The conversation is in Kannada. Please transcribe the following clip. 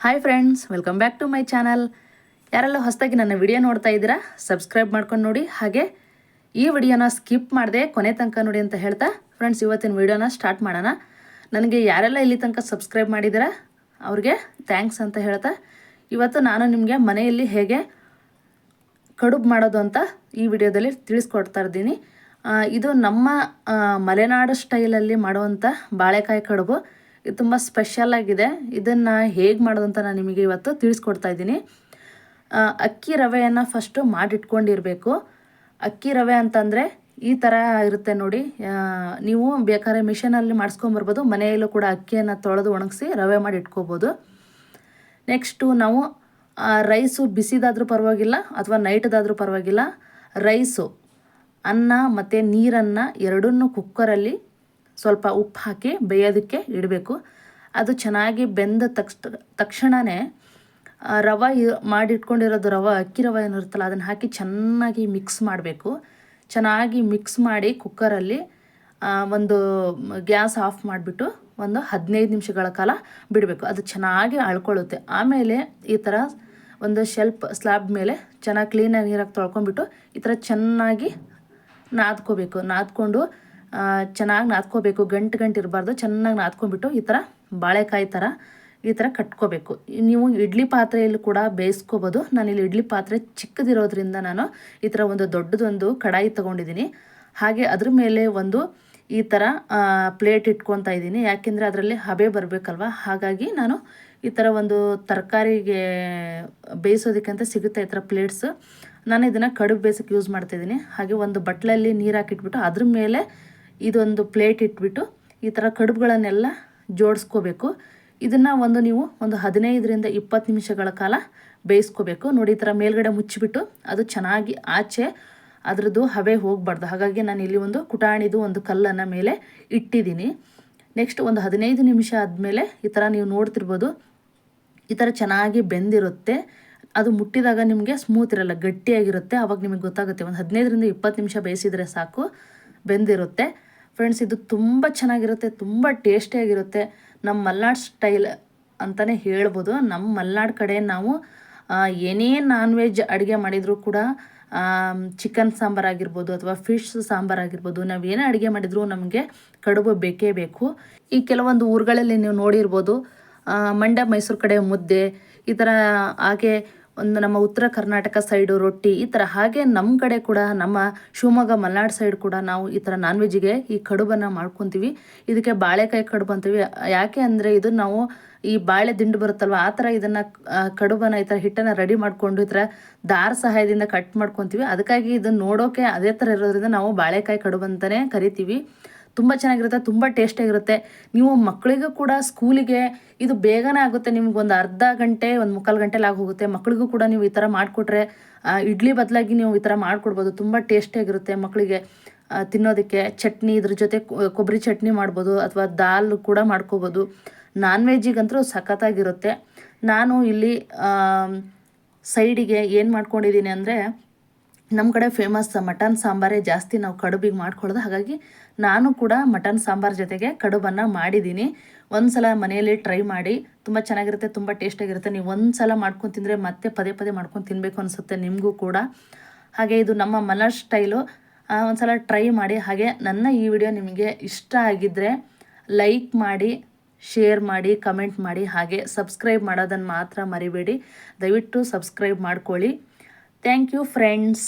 Hi friends, welcome back to my channel. ಯಾರೆಲ್ಲ ಹೊಸದಾಗಿ ನನ್ನ ವಿಡಿಯೋ ನೋಡ್ತಾ ಇದ್ದೀರಾ ಸಬ್ಸ್ಕ್ರೈಬ್ ಮಾಡ್ಕೊಂಡು ನೋಡಿ. ಹಾಗೆ ಈ ವಿಡಿಯೋನ ಸ್ಕಿಪ್ ಮಾಡಿದೆ ಕೊನೆ ತನಕ ನೋಡಿ ಅಂತ ಹೇಳ್ತಾ ಫ್ರೆಂಡ್ಸ್ ಇವತ್ತಿನ ವಿಡಿಯೋನ ಸ್ಟಾರ್ಟ್ ಮಾಡೋಣ. ನನಗೆ ಯಾರೆಲ್ಲ ಇಲ್ಲಿ ತನಕ ಸಬ್ಸ್ಕ್ರೈಬ್ ಮಾಡಿದ್ದೀರಾ ಅವ್ರಿಗೆ ಥ್ಯಾಂಕ್ಸ್ ಅಂತ ಹೇಳ್ತಾ ಇವತ್ತು ನಾನು ನಿಮಗೆ ಮನೆಯಲ್ಲಿ ಹೇಗೆ ಕಡುಬು ಮಾಡೋದು ಅಂತ ಈ ವಿಡಿಯೋದಲ್ಲಿ ತಿಳಿಸ್ಕೊಡ್ತಾ ಇದ್ದೀನಿ. ಇದು ನಮ್ಮ ಮಲೆನಾಡು ಸ್ಟೈಲಲ್ಲಿ ಮಾಡುವಂಥ ಬಾಳೆಕಾಯಿ ಕಡುಬು. ಇದು ತುಂಬ ಸ್ಪೆಷಲ್ ಆಗಿದೆ. ಇದನ್ನು ಹೇಗೆ ಮಾಡೋದು ಅಂತ ನಾನು ನಿಮಗೆ ಇವತ್ತು ತಿಳಿಸ್ಕೊಡ್ತಾ ಇದ್ದೀನಿ. ಅಕ್ಕಿ ರವೆಯನ್ನು ಫಸ್ಟು ಮಾಡಿಟ್ಕೊಂಡಿರಬೇಕು. ಅಕ್ಕಿ ರವೆ ಅಂತಂದರೆ ಈ ಥರ ಇರುತ್ತೆ ನೋಡಿ. ನೀವು ಬೇಕಾದ್ರೆ ಮಿಷನಲ್ಲಿ ಮಾಡಿಸ್ಕೊಂಬರ್ಬೋದು, ಮನೆಯಲ್ಲೂ ಕೂಡ ಅಕ್ಕಿಯನ್ನು ತೊಳೆದು ಒಣಗಿಸಿ ರವೆ ಮಾಡಿ ಇಟ್ಕೋಬೋದು. ನೆಕ್ಸ್ಟು ನಾವು ರೈಸು ಬಿಸಿದಾದರೂ ಪರವಾಗಿಲ್ಲ ಅಥವಾ ನೈಟ್ದಾದರೂ ಪರವಾಗಿಲ್ಲ, ರೈಸು ಅನ್ನ ಮತ್ತು ನೀರನ್ನು ಎರಡನ್ನೂ ಕುಕ್ಕರಲ್ಲಿ ಸ್ವಲ್ಪ ಉಪ್ಪು ಹಾಕಿ ಬೇಯೋದಕ್ಕೆ ಇಡಬೇಕು. ಅದು ಚೆನ್ನಾಗಿ ಬೆಂದ ತಕ್ಷಣವೇ ರವೆ ಮಾಡಿಟ್ಕೊಂಡಿರೋದು ಅಕ್ಕಿ ರವೆ ಏನಿರುತ್ತಲ್ಲ ಅದನ್ನು ಹಾಕಿ ಚೆನ್ನಾಗಿ ಮಿಕ್ಸ್ ಮಾಡಬೇಕು. ಚೆನ್ನಾಗಿ ಮಿಕ್ಸ್ ಮಾಡಿ ಕುಕ್ಕರಲ್ಲಿ ಒಂದು ಗ್ಯಾಸ್ ಆಫ್ ಮಾಡಿಬಿಟ್ಟು ಒಂದು 15 ನಿಮಿಷಗಳ ಕಾಲ ಬಿಡಬೇಕು. ಅದು ಚೆನ್ನಾಗಿ ಅಳ್ಕೊಳ್ಳುತ್ತೆ. ಆಮೇಲೆ ಈ ಥರ ಒಂದು ಸ್ಲ್ಯಾಬ್ ಮೇಲೆ ಚೆನ್ನಾಗಿ ಕ್ಲೀನಾಗಿ ನೀರಾಗಿ ತೊಳ್ಕೊಂಬಿಟ್ಟು ಈ ಥರ ಚೆನ್ನಾಗಿ ನಾದ್ಕೋಬೇಕು. ಚೆನ್ನಾಗಿ ನಾದ್ಕೋಬೇಕು, ಗಂಟು ಇರಬಾರ್ದು. ಚೆನ್ನಾಗಿ ನಾದ್ಕೊಂಡ್ಬಿಟ್ಟು ಈ ಥರ ಬಾಳೆಕಾಯಿ ಥರ ಈ ಥರ ಕಟ್ಕೋಬೇಕು. ನೀವು ಇಡ್ಲಿ ಪಾತ್ರೆಯಲ್ಲಿ ಕೂಡ ಬೇಯಿಸ್ಕೋಬೋದು. ನಾನಿಲ್ಲಿ ಇಡ್ಲಿ ಪಾತ್ರೆ ಚಿಕ್ಕದಿರೋದ್ರಿಂದ ನಾನು ಈ ಥರ ಒಂದು ದೊಡ್ಡದೊಂದು ಕಡಾಯಿ ತೊಗೊಂಡಿದ್ದೀನಿ. ಹಾಗೆ ಅದ್ರ ಮೇಲೆ ಒಂದು ಈ ಥರ ಪ್ಲೇಟ್ ಇಟ್ಕೊತಾ ಇದ್ದೀನಿ. ಯಾಕೆಂದರೆ ಅದರಲ್ಲಿ ಹಬೆ ಬರಬೇಕಲ್ವ, ಹಾಗಾಗಿ ನಾನು ಈ ಥರ ಒಂದು ತರಕಾರಿಗೆ ಬೇಯಿಸೋದಕ್ಕೆ ಅಂತ ಸಿಗುತ್ತೆ ಈ ಥರ ಪ್ಲೇಟ್ಸ್. ನಾನು ಇದನ್ನು ಕಡುಬು ಬೇಯಿಸೋಕ್ಕೆ ಯೂಸ್ ಮಾಡ್ತಾಯಿದ್ದೀನಿ. ಹಾಗೆ ಒಂದು ಬಟ್ಲಲ್ಲಿ ನೀರು ಹಾಕಿಟ್ಬಿಟ್ಟು ಅದ್ರ ಮೇಲೆ ಇದೊಂದು ಪ್ಲೇಟ್ ಇಟ್ಬಿಟ್ಟು ಈ ಥರ ಕಡುಬುಗಳನ್ನೆಲ್ಲ ಜೋಡಿಸ್ಕೋಬೇಕು. ಇದನ್ನು ನೀವು ಒಂದು 15ರಿಂದ 20 ನಿಮಿಷಗಳ ಕಾಲ ಬೇಯಿಸ್ಕೋಬೇಕು. ನೋಡಿ, ಈ ಥರ ಮೇಲ್ಗಡೆ ಮುಚ್ಚಿಬಿಟ್ಟು ಅದು ಚೆನ್ನಾಗಿ ಆಚೆ ಅದರದ್ದು ಹಬೆ ಹೋಗಬಾರ್ದು. ಹಾಗಾಗಿ ನಾನು ಇಲ್ಲಿ ಒಂದು ಕುಟಾಣಿದು ಒಂದು ಕಲ್ಲನ್ನು ಮೇಲೆ ಇಟ್ಟಿದ್ದೀನಿ. ನೆಕ್ಸ್ಟ್ ಒಂದು 15 ನಿಮಿಷ ಆದಮೇಲೆ ಈ ಥರ ನೀವು ನೋಡ್ತಿರ್ಬೋದು, ಈ ಥರ ಚೆನ್ನಾಗಿ ಬೆಂದಿರುತ್ತೆ. ಅದು ಮುಟ್ಟಿದಾಗ ನಿಮಗೆ ಸ್ಮೂತ್ ಇರಲ್ಲ, ಗಟ್ಟಿಯಾಗಿರುತ್ತೆ. ಆವಾಗ ನಿಮಗೆ ಗೊತ್ತಾಗುತ್ತೆ. ಒಂದು 15ರಿಂದ 20 ನಿಮಿಷ ಬೇಯಿಸಿದರೆ ಸಾಕು, ಬೆಂದಿರುತ್ತೆ. ಫ್ರೆಂಡ್ಸ್, ಇದು ತುಂಬ ಚೆನ್ನಾಗಿರುತ್ತೆ, ತುಂಬ ಟೇಸ್ಟಿಯಾಗಿರುತ್ತೆ. ನಮ್ಮ ಮಲೆನಾಡು ಸ್ಟೈಲ್ ಅಂತಲೇ ಹೇಳ್ಬೋದು. ನಮ್ಮ ಮಲೆನಾಡು ಕಡೆ ನಾವು ಏನೇ ನಾನ್ ವೆಜ್ ಅಡುಗೆ ಮಾಡಿದರೂ ಕೂಡ ಚಿಕನ್ ಸಾಂಬಾರಾಗಿರ್ಬೋದು ಅಥವಾ ಫಿಶ್ ಸಾಂಬಾರಾಗಿರ್ಬೋದು, ನಾವು ಏನೇ ಅಡುಗೆ ಮಾಡಿದರೂ ನಮಗೆ ಕಡುಬು ಬೇಕೇ ಬೇಕು. ಈ ಕೆಲವೊಂದು ಊರುಗಳಲ್ಲಿ ನೀವು ನೋಡಿರ್ಬೋದು, ಮಂಡ್ಯ ಮೈಸೂರು ಕಡೆ ಮುದ್ದೆ ಈ ಥರ, ಹಾಗೆ ಒಂದು ನಮ್ಮ ಉತ್ತರ ಕರ್ನಾಟಕ ಸೈಡು ರೊಟ್ಟಿ ಈ ಥರ. ಹಾಗೆ ನಮ್ಮ ಕಡೆ ಕೂಡ ನಮ್ಮ ಶಿವಮೊಗ್ಗ ಮಲೆನಾಡು ಸೈಡ್ ಕೂಡ ನಾವು ಈ ಥರ ನಾನ್ ವೆಜ್ಜಿಗೆ ಈ ಕಡುಬನ್ನು ಮಾಡ್ಕೊತೀವಿ. ಇದಕ್ಕೆ ಬಾಳೆಕಾಯಿ ಕಡುಬು ಅಂತೀವಿ. ಯಾಕೆ ಅಂದರೆ ಇದು ನಾವು ಈ ಬಾಳೆ ದಿಂಡು ಬರುತ್ತಲ್ವ, ಆ ಥರ ಇದನ್ನು ಕಡುಬನ್ನು ಈ ಥರ ಹಿಟ್ಟನ್ನು ರೆಡಿ ಮಾಡಿಕೊಂಡು ಈ ಥರ ದಾರ ಸಹಾಯದಿಂದ ಕಟ್ ಮಾಡ್ಕೊತೀವಿ. ಅದಕ್ಕಾಗಿ ಇದನ್ನು ನೋಡೋಕೆ ಅದೇ ಥರ ಇರೋದ್ರಿಂದ ನಾವು ಬಾಳೆಕಾಯಿ ಕಡುಬು ಅಂತಲೇ ಕರಿತೀವಿ. ತುಂಬ ಚೆನ್ನಾಗಿರುತ್ತೆ, ತುಂಬ ಟೇಸ್ಟಿಯಾಗಿರುತ್ತೆ. ನೀವು ಮಕ್ಕಳಿಗೂ ಕೂಡ ಸ್ಕೂಲಿಗೆ ಇದು ಬೇಗನೆ ಆಗುತ್ತೆ. ನಿಮ್ಗೆ ಒಂದು ಅರ್ಧ ಗಂಟೆ, ಒಂದು ಮುಕ್ಕಾಲು ಗಂಟೆಲಿ ಹೋಗುತ್ತೆ. ಮಕ್ಕಳಿಗೂ ಕೂಡ ನೀವು ಈ ಥರ ಮಾಡಿಕೊಟ್ರೆ, ಇಡ್ಲಿ ಬದಲಾಗಿ ನೀವು ಈ ಥರ ಮಾಡಿಕೊಡ್ಬೋದು. ತುಂಬ ಟೇಸ್ಟಿಯಾಗಿರುತ್ತೆ ಮಕ್ಕಳಿಗೆ ತಿನ್ನೋದಕ್ಕೆ. ಚಟ್ನಿ ಇದ್ರ ಜೊತೆ ಕೊಬ್ಬರಿ ಚಟ್ನಿ ಮಾಡ್ಬೋದು ಅಥವಾ ದಾಲ್ ಕೂಡ ಮಾಡ್ಕೋಬೋದು. ನಾನ್ ವೆಜ್ಜಿಗಂತೂ ಸಖತ್ತಾಗಿರುತ್ತೆ. ನಾನು ಇಲ್ಲಿ ಸೈಡಿಗೆ ಏನು ಮಾಡ್ಕೊಂಡಿದ್ದೀನಿ ಅಂದರೆ, ನಮ್ಮ ಕಡೆ ಫೇಮಸ್ ಮಟನ್ ಸಾಂಬಾರೇ ಜಾಸ್ತಿ ನಾವು ಕಡುಬಿಗೆ ಮಾಡ್ಕೊಳ್ಳೋದು. ಹಾಗಾಗಿ ನಾನು ಕೂಡ ಮಟನ್ ಸಾಂಬಾರು ಜೊತೆಗೆ ಕಡುಬನ್ನು ಮಾಡಿದ್ದೀನಿ. ಒಂದು ಸಲ ಮನೆಯಲ್ಲಿ ಟ್ರೈ ಮಾಡಿ, ತುಂಬ ಚೆನ್ನಾಗಿರುತ್ತೆ, ತುಂಬ ಟೇಸ್ಟಾಗಿರುತ್ತೆ. ನೀವು ಒಂದು ಸಲ ಮಾಡ್ಕೊಂಡು ತಿಂದರೆ ಮತ್ತೆ ಪದೇ ಪದೇ ಮಾಡ್ಕೊಂಡು ತಿನ್ನಬೇಕು ಅನಿಸುತ್ತೆ ನಿಮಗೂ ಕೂಡ. ಹಾಗೆ ಇದು ನಮ್ಮ ಮಲೆನಾಡು ಸ್ಟೈಲು. ಒಂದು ಸಲ ಟ್ರೈ ಮಾಡಿ. ಹಾಗೆ ನನ್ನ ಈ ವಿಡಿಯೋ ನಿಮಗೆ ಇಷ್ಟ ಆಗಿದ್ದರೆ ಲೈಕ್ ಮಾಡಿ, ಶೇರ್ ಮಾಡಿ, ಕಮೆಂಟ್ ಮಾಡಿ. ಹಾಗೆ ಸಬ್ಸ್ಕ್ರೈಬ್ ಮಾಡೋದನ್ನು ಮಾತ್ರ ಮರಿಬೇಡಿ. ದಯವಿಟ್ಟು ಸಬ್ಸ್ಕ್ರೈಬ್ ಮಾಡ್ಕೊಳ್ಳಿ. Thank you friends.